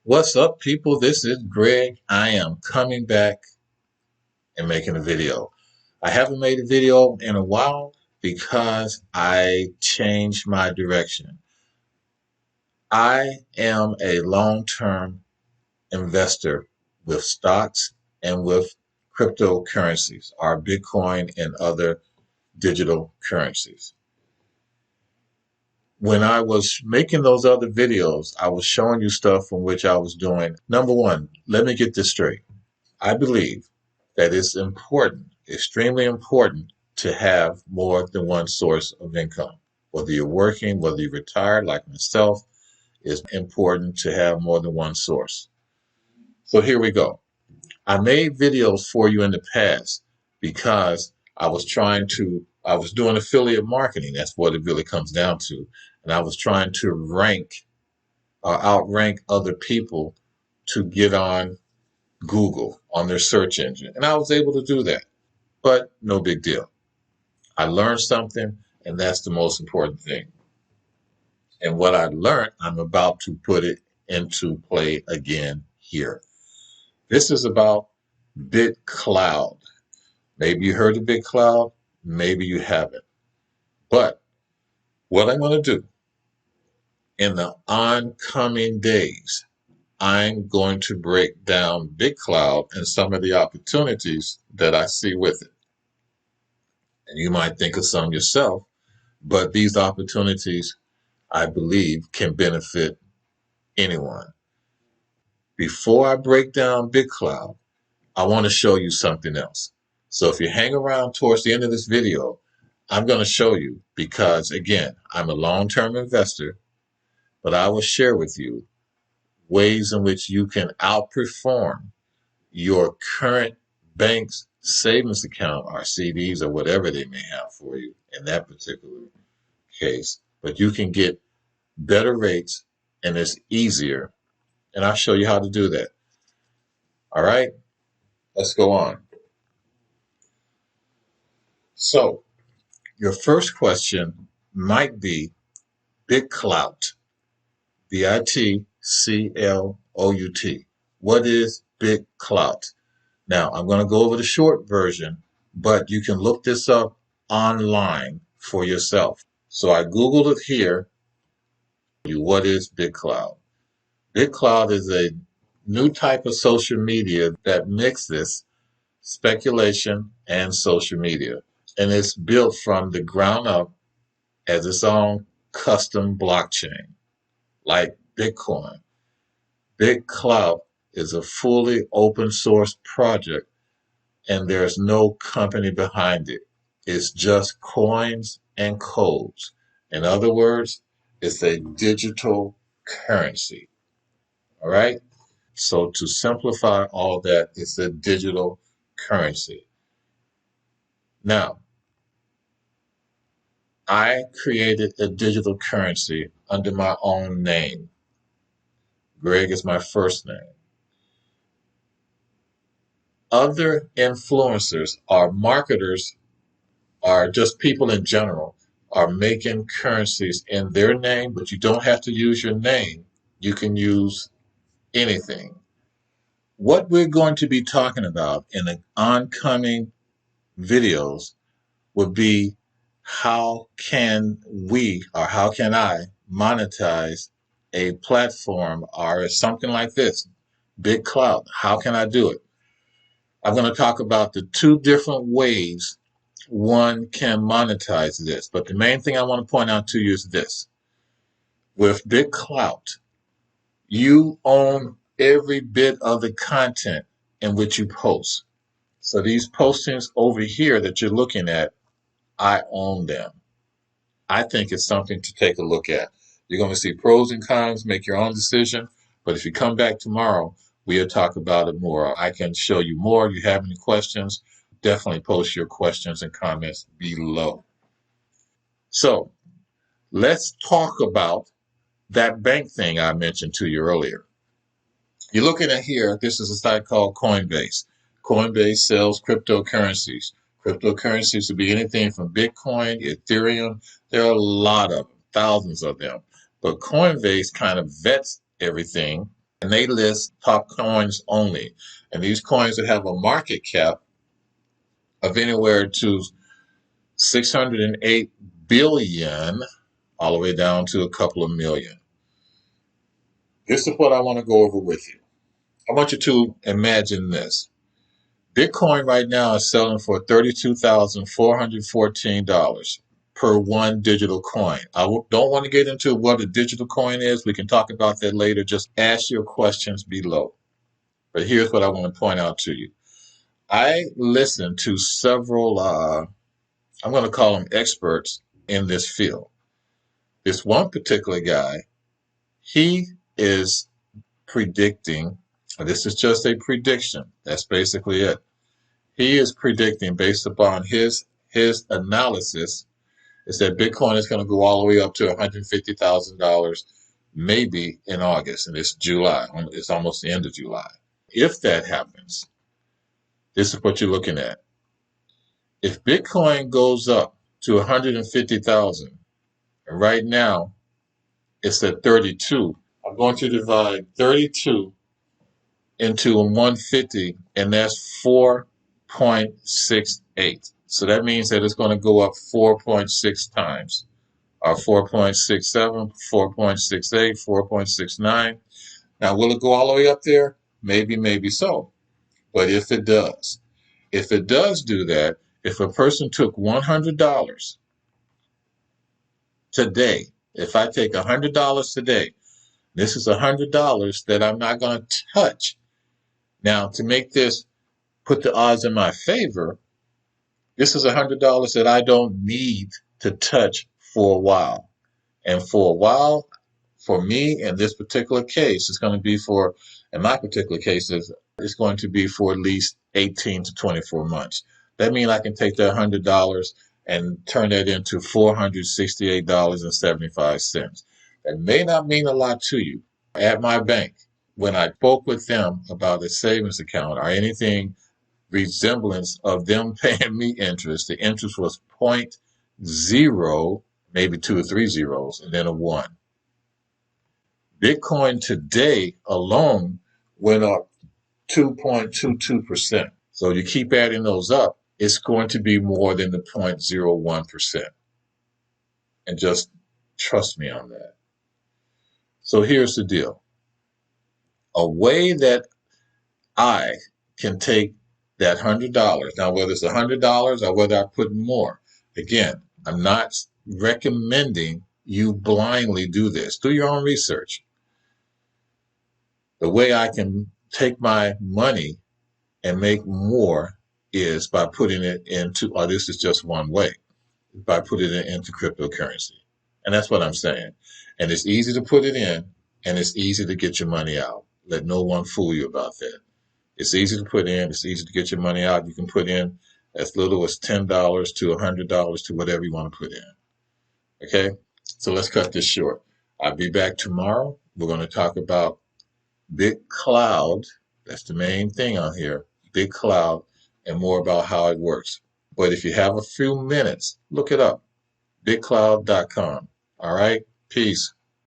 What's up, people? This is Greg. I am coming back and making a video. I haven't made a video in a while because I changed my direction. I am a long-term investor with stocks and with cryptocurrencies, our Bitcoin and other digital currencies. When I was making those other videos, I was showing you stuff from which I was doing. Number one, let me get this straight. I believe that it's important, extremely important, to have more than one source of income. Whether you're working, whether you're retired like myself, it's important to have more than one source. So here we go. I made videos for you in the past because I was doing affiliate marketing. That's what it really comes down to. And I was trying to rank or outrank other people to get on Google on their search engine. And I was able to do that, but no big deal. I learned something, and that's the most important thing. And what I learned, I'm about to put it into play again here. This is about Bitclout. Maybe you heard of Bitclout, maybe you haven't. But what I'm going to do in the oncoming days, I'm going to break down Bitclout and some of the opportunities that I see with it. And you might think of some yourself, but these opportunities, I believe, can benefit anyone. Before I break down Bitclout, I want to show you something else. So if you hang around towards the end of this video, I'm going to show you because, again, I'm a long-term investor, but I will share with you ways in which you can outperform your current bank's savings account or CDs or whatever they may have for you in that particular case. But you can get better rates and it's easier. And I'll show you how to do that. All right, let's go on. So your first question might be Bitclout, Bitclout. What is Bitclout? Now, I'm going to go over the short version, but you can look this up online for yourself. So I Googled it here. What is Bitclout? Bitclout is a new type of social media that mixes speculation and social media. And it's built from the ground up as its own custom blockchain, like Bitcoin. Bitclout is a fully open source project and there's no company behind it. It's just coins and codes. In other words, it's a digital currency. All right? So to simplify all that, it's a digital currency. Now, I created a digital currency under my own name. Greg is my first name. Other influencers or marketers or just people in general are making currencies in their name, but you don't have to use your name. You can use anything. What we're going to be talking about in the oncoming videos would be how can we or how can I monetize a platform or something like this, Bitclout. How can I do it? I'm going to talk about the two different ways one can monetize this. But the main thing I want to point out to you is this. With Bitclout, you own every bit of the content in which you post. So these postings over here that you're looking at, I own them. I think it's something to take a look at. You're going to see pros and cons, make your own decision. But if you come back tomorrow, we'll talk about it more. I can show you more. If you have any questions, definitely post your questions and comments below. So let's talk about that bank thing I mentioned to you earlier. You're looking at here, this is a site called Coinbase. Coinbase sells cryptocurrencies. Cryptocurrencies would be anything from Bitcoin, Ethereum. There are a lot of them, thousands of them. But Coinbase kind of vets everything and they list top coins only. And these coins that have a market cap of anywhere to 608 billion all the way down to a couple of million. This is what I want to go over with you. I want you to imagine this. Bitcoin right now is selling for $32,414 per one digital coin. I don't want to get into what a digital coin is. We can talk about that later. Just ask your questions below. But here's what I want to point out to you. I listened to several, I'm going to call them experts in this field. This one particular guy, he is predicting, this is just a prediction. That's basically it. He is predicting based upon his analysis is that Bitcoin is going to go all the way up to $150,000 maybe in August, and it's July. It's almost the end of July. If that happens, this is what you're looking at. If Bitcoin goes up to 150,000, and right now it's at 32, I'm going to divide 32 into 150, and that's 4.68. So that means that it's going to go up 4.6 times, or 4.67, 4.68, 4.69. Now, will it go all the way up there? Maybe, maybe so. But if it does do that, if a person took $100 today, if I take $100 today, this is $100 that I'm not going to touch. Now, to make this put the odds in my favor, this is $100 that I don't need to touch for a while. And for a while, for me in this particular case, it's going to be for, in my particular case, it's going to be for at least 18 to 24 months. That means I can take that $100 and turn that into $468.75. That may not mean a lot to you. At my bank, when I spoke with them about a savings account or anything resemblance of them paying me interest, the interest was 0.0, maybe 2 or 3 zeros, and then a 1. Bitcoin today alone went up 2.22%. So you keep adding those up, it's going to be more than the 0.01%. And just trust me on that. So here's the deal. A way that I can take that $100, now whether it's $100 or whether I put more, again, I'm not recommending you blindly do this. Do your own research. The way I can take my money and make more is by putting it into, or this is just one way, by putting it into cryptocurrency. And that's what I'm saying. And it's easy to put it in, and it's easy to get your money out. Let no one fool you about that. It's easy to put in. It's easy to get your money out. You can put in as little as $10 to $100 to whatever you want to put in. Okay? So let's cut this short. I'll be back tomorrow. We're going to talk about Bitclout. That's the main thing on here. Bitclout, and more about how it works. But if you have a few minutes, look it up. Bitclout.com. All right? Peace.